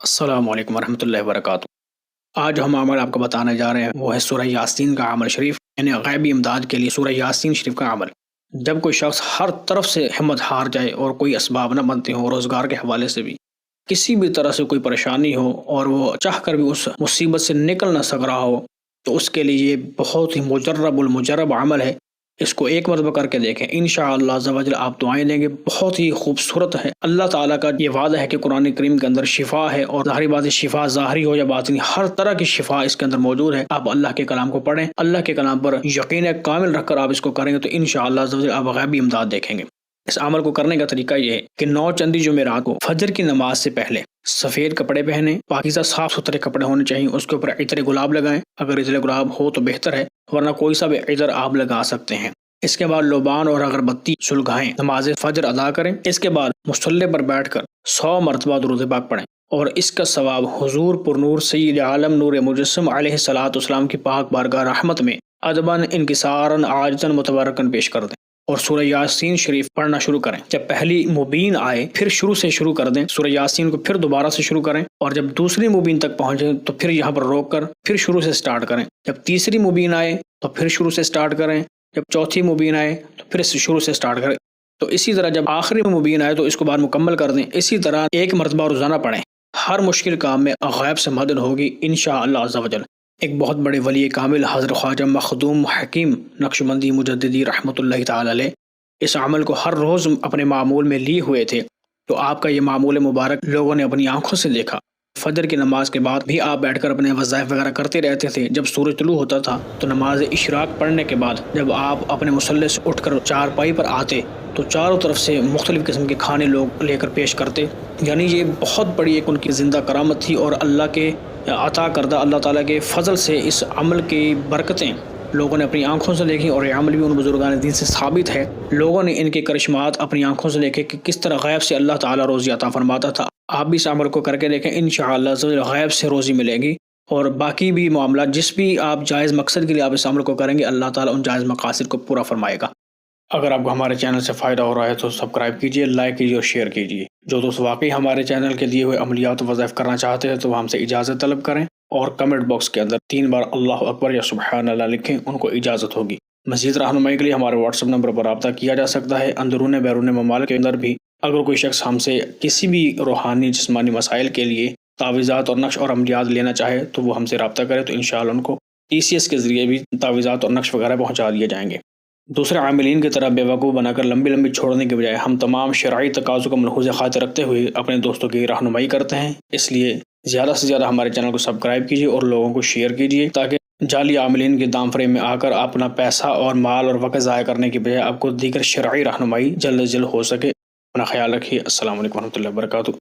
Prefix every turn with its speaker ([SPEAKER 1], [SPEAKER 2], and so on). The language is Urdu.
[SPEAKER 1] السلام علیکم ورحمۃ اللہ وبرکاتہ۔ آج ہم عمل آپ کو بتانے جا رہے ہیں وہ ہے سورہ یاسین کا عمل شریف، یعنی غیبی امداد کے لیے سورہ یاسین شریف کا عمل۔ جب کوئی شخص ہر طرف سے ہمت ہار جائے اور کوئی اسباب نہ بنتے ہوں، روزگار کے حوالے سے بھی کسی بھی طرح سے کوئی پریشانی ہو اور وہ چاہ کر بھی اس مصیبت سے نکل نہ سک رہا ہو، تو اس کے لیے یہ بہت ہی مجرب المجرب عمل ہے۔ اس کو ایک مرتبہ کر کے دیکھیں، انشاءاللہ عز و جل آپ دعائیں دیں گے، بہت ہی خوبصورت ہے۔ اللہ تعالیٰ کا یہ وعدہ ہے کہ قرآن کریم کے اندر شفا ہے، اور ظاہری بات ہے شفا ظاہری ہو یا باطنی، ہر طرح کی شفا اس کے اندر موجود ہے۔ آپ اللہ کے کلام کو پڑھیں، اللہ کے کلام پر یقین کامل رکھ کر آپ اس کو کریں گے تو انشاءاللہ عز و جل آپ غیبی امداد دیکھیں گے۔ اس عمل کو کرنے کا طریقہ یہ ہے کہ 9 چندی جمعرات کو فجر کی نماز سے پہلے سفید کپڑے پہنیں، پاکیزہ صاف ستھرے کپڑے ہونے چاہیے، اس کے اوپر عطر گلاب لگائیں، اگر عطر گلاب ہو تو بہتر ہے، ورنہ کوئی سا بھی عطر آپ لگا سکتے ہیں۔ اس کے بعد لوبان اور اگربتی سلگائیں، نماز فجر ادا کریں۔ اس کے بعد مصلی پر بیٹھ کر 100 مرتبہ درود پاک پڑھیں، اور اس کا ثواب حضور پرنور سید عالم نور مجسم علیہ الصلوۃ والسلام کی پاک بارگاہ رحمت میں ادباً انکساراً عاجزاً متبرکاً پیش کر دیں، اور سورہ یاسین شریف پڑھنا شروع کریں۔ جب پہلی مبین آئے پھر شروع سے شروع کر دیں، سورہ یاسین کو پھر دوبارہ سے شروع کریں، اور جب دوسری مبین تک پہنچیں تو پھر یہاں پر روک کر پھر شروع سے سٹارٹ کریں۔ جب تیسری مبین آئے تو پھر شروع سے سٹارٹ کریں، جب چوتھی مبین آئے تو پھر شروع سے سٹارٹ کریں۔ تو اسی طرح جب آخری مبین آئے تو اس کو بعد مکمل کر دیں۔ اسی طرح ایک مرتبہ روزانہ پڑھیں، ہر مشکل کام میں غیب سے مدد ہوگی انشاءاللہ عز و جل۔ ایک بہت بڑے ولی کامل حضرت خواجہ مخدوم حکیم نقشبندی مجددی رحمۃ اللہ تعالی علیہ اس عمل کو ہر روز اپنے معمول میں لیے ہوئے تھے، تو آپ کا یہ معمول مبارک لوگوں نے اپنی آنکھوں سے دیکھا۔ فجر کی نماز کے بعد بھی آپ بیٹھ کر اپنے وظائف وغیرہ کرتے رہتے تھے۔ جب سورج طلوع ہوتا تھا تو نماز اشراق پڑھنے کے بعد جب آپ اپنے مصلی سے اٹھ کر چارپائی پر آتے تو چاروں طرف سے مختلف قسم کے کھانے لوگ لے کر پیش کرتے، یعنی یہ بہت بڑی ایک ان کی زندہ کرامت تھی، اور اللہ کے عطا کردہ اللہ تعالیٰ کے فضل سے اس عمل کی برکتیں لوگوں نے اپنی آنکھوں سے دیکھی، اور یہ عمل بھی ان بزرگان دین سے ثابت ہے۔ لوگوں نے ان کے کرشمات اپنی آنکھوں سے دیکھے کہ کس طرح غیب سے اللہ تعالیٰ روزی عطا فرماتا تھا۔ آپ بھی اس عمل کو کر کے دیکھیں، انشاءاللہ غیب سے روزی ملے گی، اور باقی بھی معاملات جس بھی آپ جائز مقصد کے لیے آپ اس عمل کو کریں گے اللہ تعالیٰ ان جائز مقاصد کو پورا فرمائے گا۔ اگر آپ کو ہمارے چینل سے فائدہ ہو رہا ہے تو سبسکرائب کیجیے، لائک کیجیے اور شیئر کیجیے۔ جو دوست واقعی ہمارے چینل کے دیے ہوئے عملیات و وظائف کرنا چاہتے ہیں تو وہ ہم سے اجازت طلب کریں، اور کمنٹ باکس کے اندر 3 بار اللہ اکبر یا سبحان اللہ لکھیں، ان کو اجازت ہوگی۔ مزید رہنمائی کے لیے ہمارے واٹس ایپ نمبر پر رابطہ کیا جا سکتا ہے۔ اندرون بیرون ممالک کے اندر بھی اگر کوئی شخص ہم سے کسی بھی روحانی جسمانی مسائل کے لیے تعویذات اور نقش اور عملیات لینا چاہے تو وہ ہم سے رابطہ کرے، تو انشاءاللہ ان کو TCS کے ذریعے بھی تعویذات اور نقش وغیرہ پہنچا دیے جائیں گے۔ دوسرے عاملین کی طرح بے وقوف بنا کر لمبی چھوڑنے کے بجائے ہم تمام شرعی تقاضوں کو ملحوظ خاطر رکھتے ہوئے اپنے دوستوں کی رہنمائی کرتے ہیں، اس لیے زیادہ سے زیادہ ہمارے چینل کو سبسکرائب کیجیے اور لوگوں کو شیئر کیجیے، تاکہ جعلی عاملین کے دام فریم میں آ کر اپنا پیسہ اور مال اور وقت ضائع کرنے کی بجائے آپ کو دیگر شرعی رہنمائی جلد از جلد ہو سکے۔ اپنا خیال رکھیے۔ السلام علیکم ورحمۃ اللہ وبرکاتہ۔